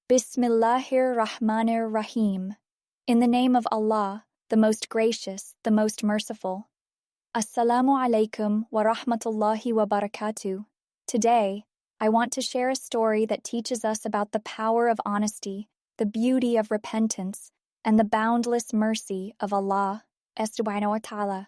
Bismillahir Rahmanir Rahim. In the name of Allah, the most gracious, the most merciful. Assalamu alaikum wa rahmatullahi wa barakatuh. Today, I want to share a story that teaches us about the power of honesty, the beauty of repentance, and the boundless mercy of Allah subhanahu wa ta'ala.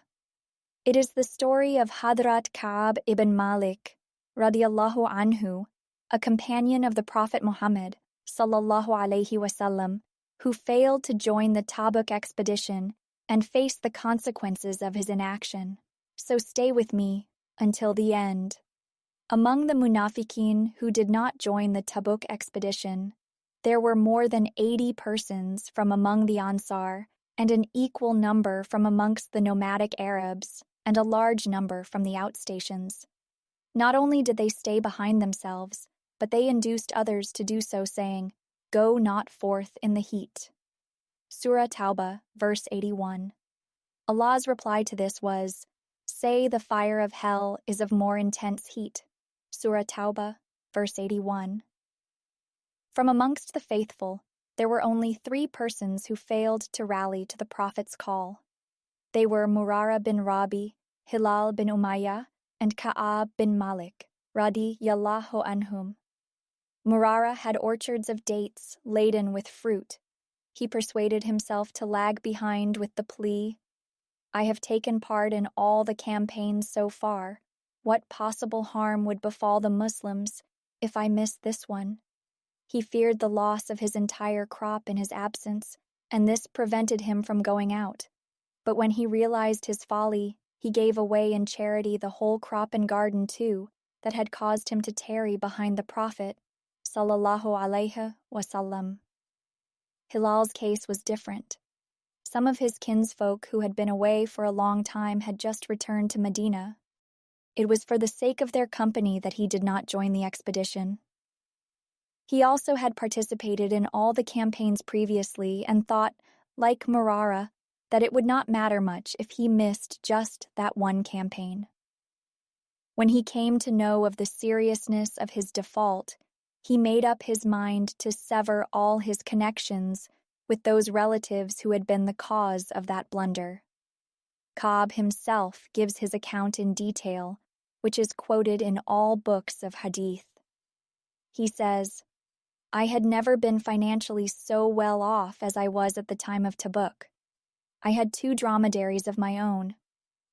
It is the story of Hadhrat Ka'ab ibn Malik, Radhiyallahu Anhu, a companion of the Prophet Muhammad, sallallahu alayhi wasallam, who failed to join the Tabuk Expedition and faced the consequences of his inaction. So stay with me until the end. Among the munafiqeen who did not join the Tabuk Expedition, there were more than 80 persons from among the Ansar and an equal number from amongst the nomadic Arabs and a large number from the outstations. Not only did they stay behind themselves, but they induced others to do so, saying, "Go not forth in the heat." Surah Tawbah, verse 81. Allah's reply to this was, "Say the fire of hell is of more intense heat." Surah Tawbah, verse 81. From amongst the faithful, there were only 3 persons who failed to rally to the Prophet's call. They were Murara bin Rabi, Hilal bin Umayyah, and Ka'ab bin Malik, Radhiyallahu Anhum. Murara had orchards of dates laden with fruit. He persuaded himself to lag behind with the plea, "I have taken part in all the campaigns so far. What possible harm would befall the Muslims if I missed this one?" He feared the loss of his entire crop in his absence, and this prevented him from going out. But when he realized his folly, he gave away in charity the whole crop and garden too, that had caused him to tarry behind the Prophet, sallallahu alayhi wasallam. Hilal's case was different. Some of his kinsfolk who had been away for a long time had just returned to Medina. It was for the sake of their company that he did not join the expedition. He also had participated in all the campaigns previously and thought, like Murara, that it would not matter much if he missed just that one campaign. When he came to know of the seriousness of his default, he made up his mind to sever all his connections with those relatives who had been the cause of that blunder. Ka'ab himself gives his account in detail, which is quoted in all books of hadith. He says, "I had never been financially so well off as I was at the time of Tabuk. I had 2 dromedaries of my own.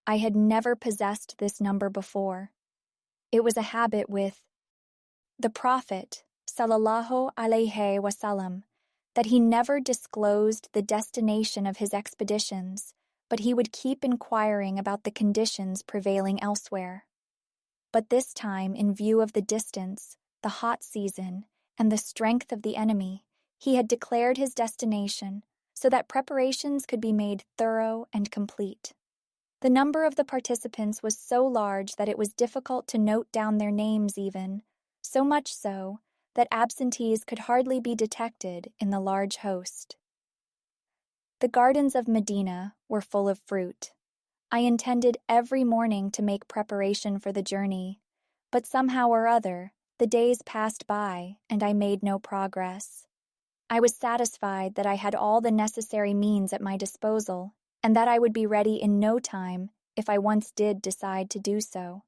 I had never possessed this number before. It was a habit with the Prophet, sallallahu alayhi wasallam, that he never disclosed the destination of his expeditions, but he would keep inquiring about the conditions prevailing elsewhere. But this time, in view of the distance, the hot season, and the strength of the enemy, he had declared his destination so that preparations could be made thorough and complete. The number of the participants was so large that it was difficult to note down their names even, so much so that absentees could hardly be detected in the large host. The gardens of Medina were full of fruit. I intended every morning to make preparation for the journey, but somehow or other, the days passed by and I made no progress. I was satisfied that I had all the necessary means at my disposal and that I would be ready in no time if I once did decide to do so.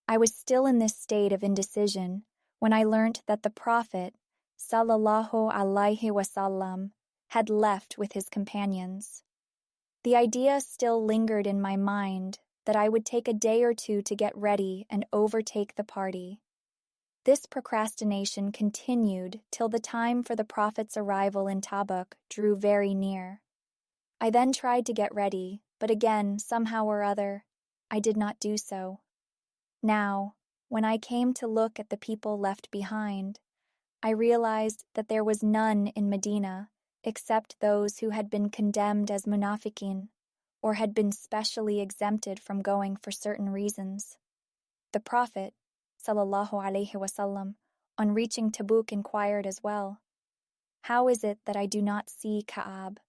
I was still in this state of indecision when I learnt that the Prophet, sallallahu alayhi wasallam, had left with his companions. The idea still lingered in my mind that I would take a day or 2 to get ready and overtake the party. This procrastination continued till the time for the Prophet's arrival in Tabuk drew very near. I then tried to get ready, but again, somehow or other, I did not do so. Now, when I came to look at the people left behind, I realized that there was none in Medina except those who had been condemned as munafiqeen or had been specially exempted from going for certain reasons. The Prophet, sallallahu alayhi wasallam, on reaching Tabuk inquired as well, "How is it that I do not see Ka'ab?"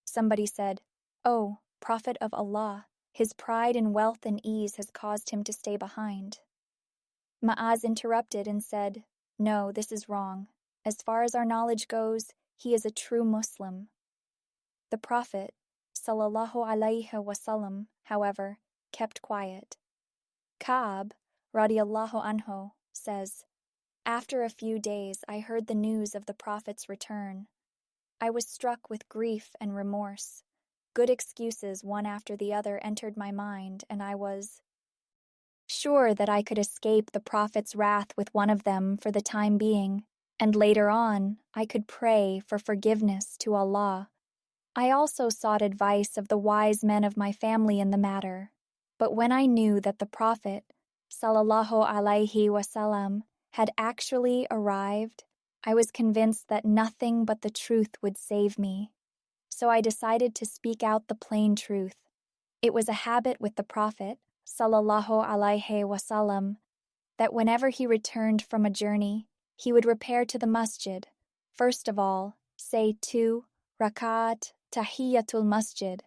Somebody said, "Oh, Prophet of Allah, his pride in wealth and ease has caused him to stay behind." Ma'az interrupted and said, "No, this is wrong. As far as our knowledge goes, he is a true Muslim. The Prophet, sallallahu alaihi wasallam, however, kept quiet. Ka'ab, Radhiyallahu Anhu, says, "After a few days I heard the news of the Prophet's return. I was struck with grief and remorse. Good excuses one after the other entered my mind, and I was sure that I could escape the Prophet's wrath with one of them for the time being, and later on I could pray for forgiveness to Allah. I also sought advice of the wise men of my family in the matter, but when I knew that the Prophet, sallallahu alaihi wasallam, had actually arrived, I was convinced that nothing but the truth would save me. So I decided to speak out the plain truth. It was a habit with the Prophet, sallallahu alaihi wasallam, that whenever he returned from a journey, he would repair to the masjid. First of all, say 2 rakat tahiyyatul masjid,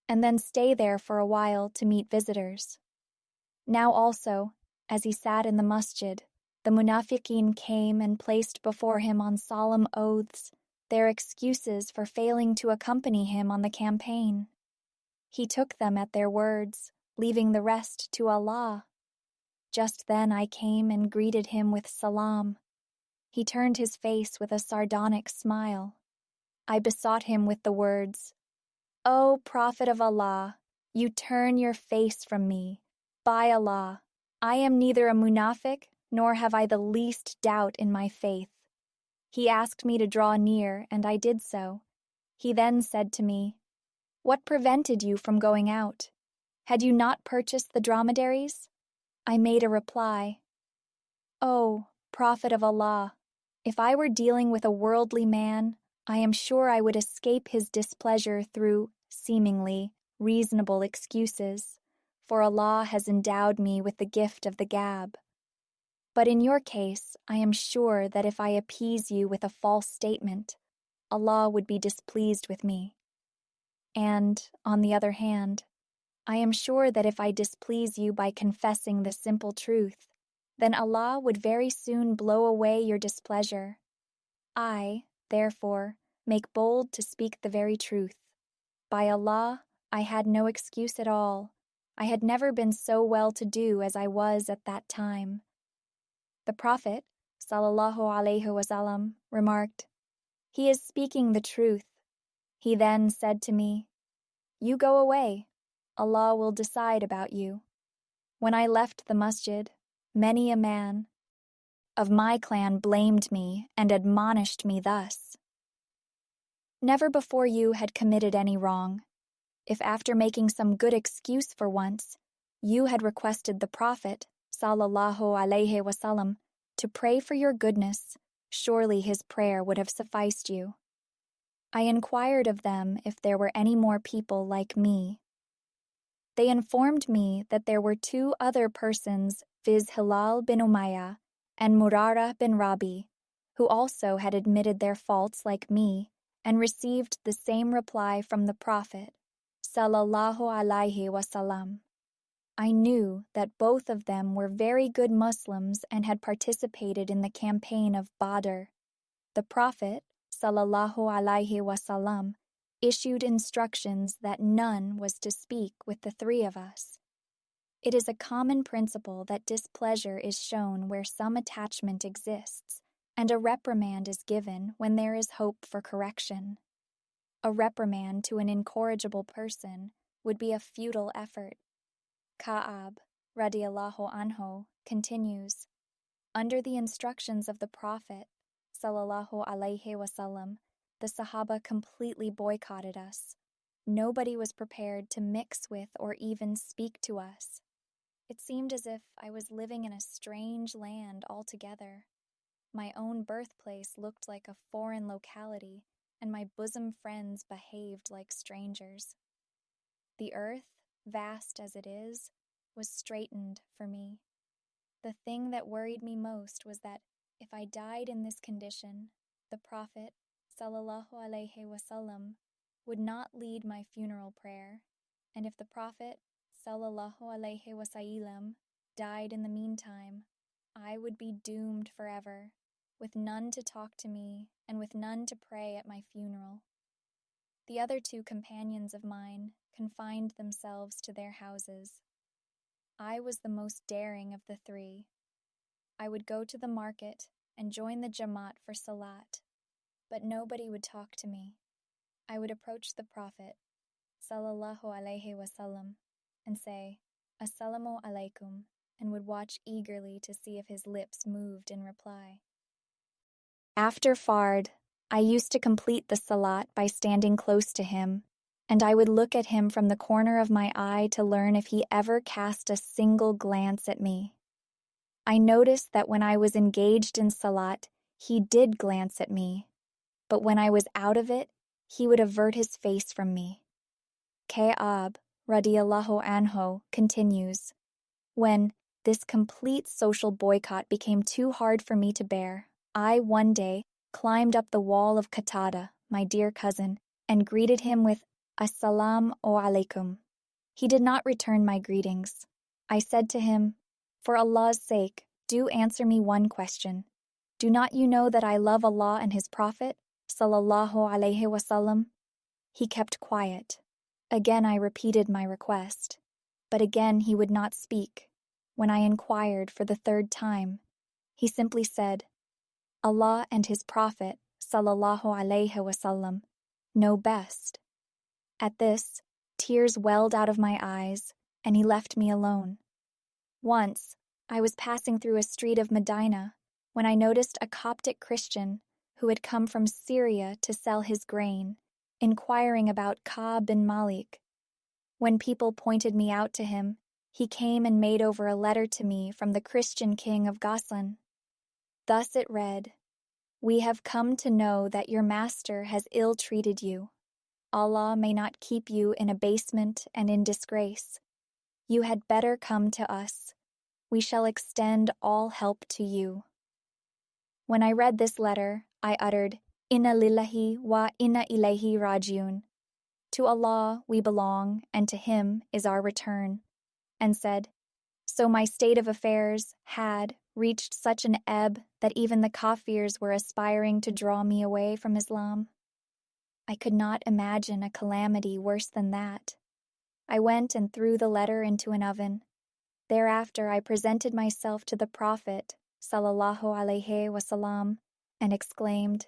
and then stay there for a while to meet visitors. Now also, as he sat in the masjid, the munafiqeen came and placed before him on solemn oaths their excuses for failing to accompany him on the campaign. He took them at their words, leaving the rest to Allah. Just then I came and greeted him with salam. He turned his face with a sardonic smile. I besought him with the words, "O Prophet of Allah, you turn your face from me. By Allah, I am neither a munafiq nor have I the least doubt in my faith." He asked me to draw near, and I did so. He then said to me, "What prevented you from going out? Had you not purchased the dromedaries?" I made a reply, "O Prophet of Allah, if I were dealing with a worldly man, I am sure I would escape his displeasure through, seemingly, reasonable excuses, for Allah has endowed me with the gift of the gab. But in your case, I am sure that if I appease you with a false statement, Allah would be displeased with me. And, on the other hand, I am sure that if I displease you by confessing the simple truth, then Allah would very soon blow away your displeasure. I, therefore, make bold to speak the very truth. By Allah, I had no excuse at all. I had never been so well-to-do as I was at that time." The Prophet, sallallahu alaihi wasallam, remarked, "He is speaking the truth." He then said to me, "You go away. Allah will decide about you." When I left the masjid, many a man of my clan blamed me and admonished me thus: "Never before you had committed any wrong. If after making some good excuse for once, you had requested the Prophet, sallallahu alaihi wasallam, to pray for your goodness, surely his prayer would have sufficed you." I inquired of them if there were any more people like me. They informed me that there were 2 other persons, viz. Hilal bin Umayyah and Murara bin Rabi, who also had admitted their faults like me and received the same reply from the Prophet, sallallahu alaihi wasallam. I knew that both of them were very good Muslims and had participated in the campaign of Badr. The Prophet, sallallahu alaihi wasallam, issued instructions that none was to speak with the 3 of us. It is a common principle that displeasure is shown where some attachment exists, and a reprimand is given when there is hope for correction. A reprimand to an incorrigible person would be a futile effort. Ka'ab, Radhiyallahu Anhu, continues, "Under the instructions of the Prophet, sallallahu alaihi wasallam, the Sahaba completely boycotted us. Nobody was prepared to mix with or even speak to us. It seemed as if I was living in a strange land altogether. My own birthplace looked like a foreign locality, and my bosom friends behaved like strangers. The earth, vast as it is, was straightened for me. The thing that worried me most was that if I died in this condition, the Prophet, sallallahu alaihi wasallam, would not lead my funeral prayer, and if the Prophet, sallallahu alaihi wasallam, died in the meantime, I would be doomed forever, with none to talk to me and with none to pray at my funeral. The other two companions of mine confined themselves to their houses. I was the most daring of the three. I would go to the market and join the Jamaat for Salat, but nobody would talk to me. I would approach the Prophet, Sallallahu Alaihi Wasallam, and say, Assalamu alaikum, and would watch eagerly to see if his lips moved in reply. After Fard, I used to complete the Salat by standing close to him, and I would look at him from the corner of my eye to learn if he ever cast a single glance at me. I noticed that when I was engaged in Salat, he did glance at me, but when I was out of it, he would avert his face from me. Ka'ab, Radhiyallahu Anhu, continues, when this complete social boycott became too hard for me to bear, I one day climbed up the wall of Qatada, my dear cousin, and greeted him with Assalamu alaikum. He did not return my greetings. I said to him, for Allah's sake, do answer me one question. Do not you know that I love Allah and His Prophet, Sallallahu Alaihi Wasallam? He kept quiet. Again I repeated my request, but again he would not speak. When I inquired for the third time, he simply said, Allah and His Prophet, Sallallahu Alaihi Wasallam, know best. At this, tears welled out of my eyes, and he left me alone. Once, I was passing through a street of Medina when I noticed a Coptic Christian who had come from Syria to sell his grain, inquiring about Ka'ab bin Malik. When people pointed me out to him, he came and made over a letter to me from the Christian king of Ghassan. Thus it read, We have come to know that your master has ill-treated you. Allah may not keep you in abasement and in disgrace. You had better come to us. We shall extend all help to you. When I read this letter, I uttered, Inna lillahi wa inna ilayhi rajiun. To Allah we belong, and to Him is our return. And said, so my state of affairs had reached such an ebb that even the Kafirs were aspiring to draw me away from Islam. I could not imagine a calamity worse than that. I went and threw the letter into an oven. Thereafter I presented myself to the Prophet, Sallallahu Alaihi Wasallam, and exclaimed,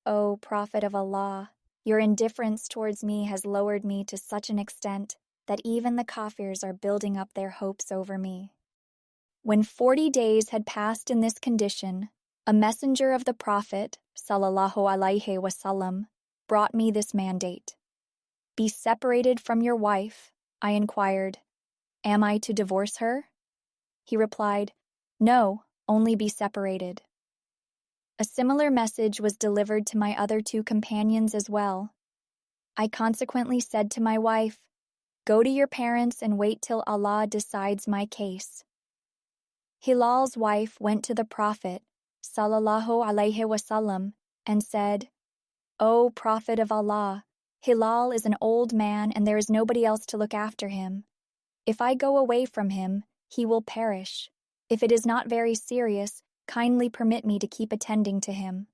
O Prophet of Allah, your indifference towards me has lowered me to such an extent that even the Kafirs are building up their hopes over me. When 40 days had passed in this condition, a messenger of the Prophet, Sallallahu Alaihi Wasallam, brought me this mandate. Be separated from your wife. I inquired, am I to divorce her? He replied, no, only be separated. A similar message was delivered to my other two companions as well. I consequently said to my wife, go to your parents and wait till Allah decides my case. Hilal's wife went to the Prophet, Sallallahu Alaihi Wasallam, and said, O Prophet of Allah, Hilal is an old man and there is nobody else to look after him. If I go away from him, he will perish. If it is not very serious, kindly permit me to keep attending to him.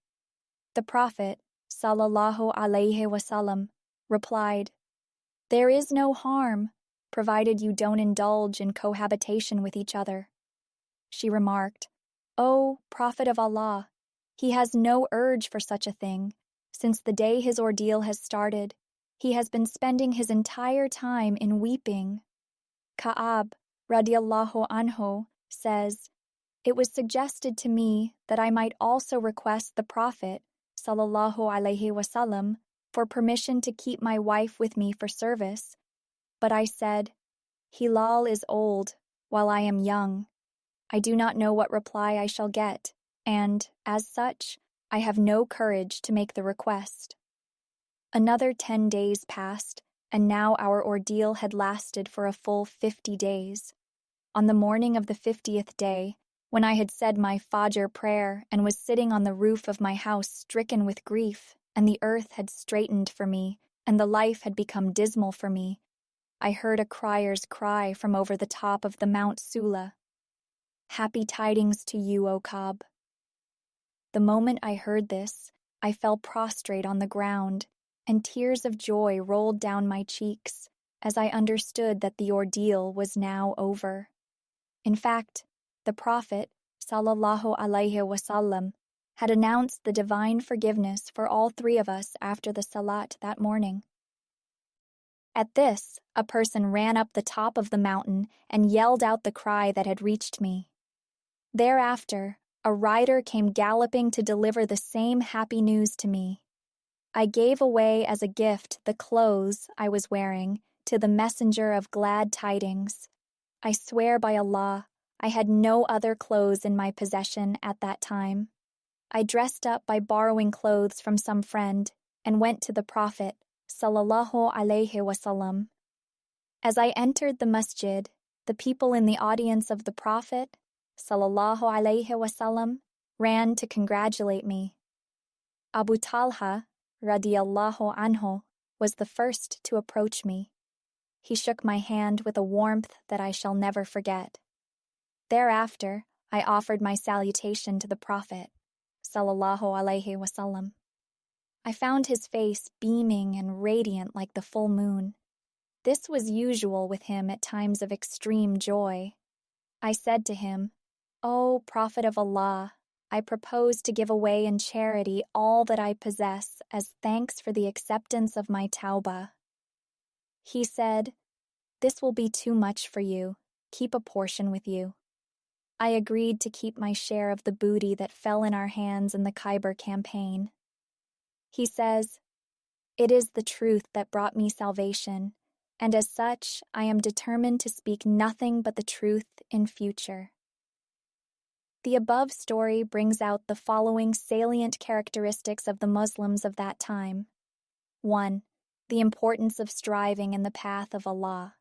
The Prophet, Sallallahu Alaihi Wasallam, replied, there is no harm, provided you don't indulge in cohabitation with each other. She remarked, O Prophet of Allah, he has no urge for such a thing. Since the day his ordeal has started, he has been spending his entire time in weeping. Ka'ab, Radhiyallahu Anhu, says, it was suggested to me that I might also request the Prophet, Sallallahu Alaihi Wasallam, for permission to keep my wife with me for service. But I said, Hilal is old, while I am young. I do not know what reply I shall get, and, as such, I have no courage to make the request. Another 10 days passed, and now our ordeal had lasted for a full 50 days. On the morning of the 50th day, when I had said my Fajr prayer and was sitting on the roof of my house stricken with grief, and the earth had straightened for me, and the life had become dismal for me, I heard a crier's cry from over the top of the Mount Sula. Happy tidings to you, O Ka'ab. The moment I heard this, I fell prostrate on the ground, and tears of joy rolled down my cheeks as I understood that the ordeal was now over. In fact, the Prophet, sallallahu alaihi wasallam, had announced the divine forgiveness for all three of us after the salat that morning. At this, a person ran up the top of the mountain and yelled out the cry that had reached me. Thereafter, a rider came galloping to deliver the same happy news to me. I gave away as a gift the clothes I was wearing to the messenger of glad tidings. I swear by Allah, I had no other clothes in my possession at that time. I dressed up by borrowing clothes from some friend and went to the Prophet, sallallahu alaihi wasallam. As I entered the masjid, the people in the audience of the Prophet, sallallahu alaihi wasallam, ran to congratulate me. Abu Talha, Radhiyallahu Anhu, was the first to approach me. He shook my hand with a warmth that I shall never forget. Thereafter, I offered my salutation to the Prophet, sallallahu alaihi wasallam. I found his face beaming and radiant like the full moon. This was usual with him at times of extreme joy. I said to him, "O Prophet of Allah, I propose to give away in charity all that I possess as thanks for the acceptance of my tawbah." He said, "This will be too much for you. Keep a portion with you." I agreed to keep my share of the booty that fell in our hands in the Khyber campaign. He says, "It is the truth that brought me salvation, and as such, I am determined to speak nothing but the truth in future." The above story brings out the following salient characteristics of the Muslims of that time. 1. The importance of striving in the path of Allah.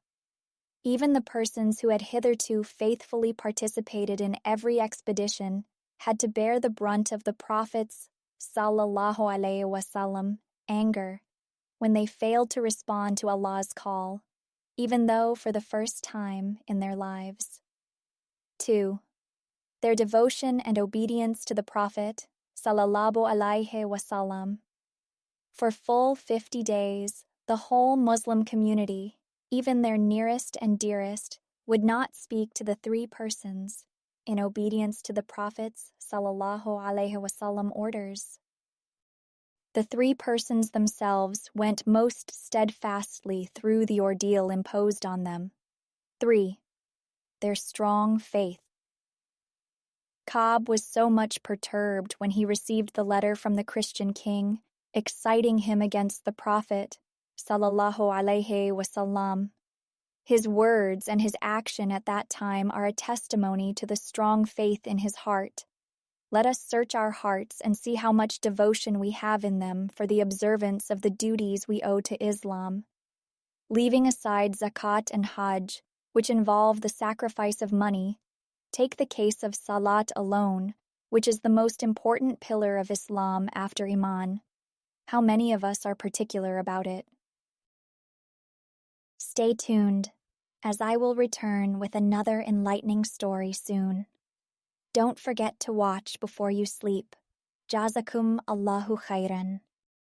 Even the persons who had hitherto faithfully participated in every expedition had to bear the brunt of the Prophet's sallallahu alaihi wasallam anger when they failed to respond to Allah's call, even though for the first time in their lives. 2. Their devotion and obedience to the Prophet sallallahu alaihi wasallam. For full 50 days, the whole Muslim community, even their nearest and dearest, would not speak to the three persons in obedience to the Prophet's sallallahu alaihi wasallam orders. The three persons themselves went most steadfastly through the ordeal imposed on them. 3. Their strong faith. Ka'ab was so much perturbed when he received the letter from the Christian king, exciting him against the Prophet, sallallahu alaihi wasallam. His words and his action at that time are a testimony to the strong faith in his heart. Let us search our hearts and see how much devotion we have in them for the observance of the duties we owe to Islam. Leaving aside zakat and hajj, which involve the sacrifice of money, take the case of salat alone, which is the most important pillar of Islam after Iman. How many of us are particular about it? Stay tuned, as I will return with another enlightening story soon. Don't forget to watch before you sleep. Jazakum Allahu khairan.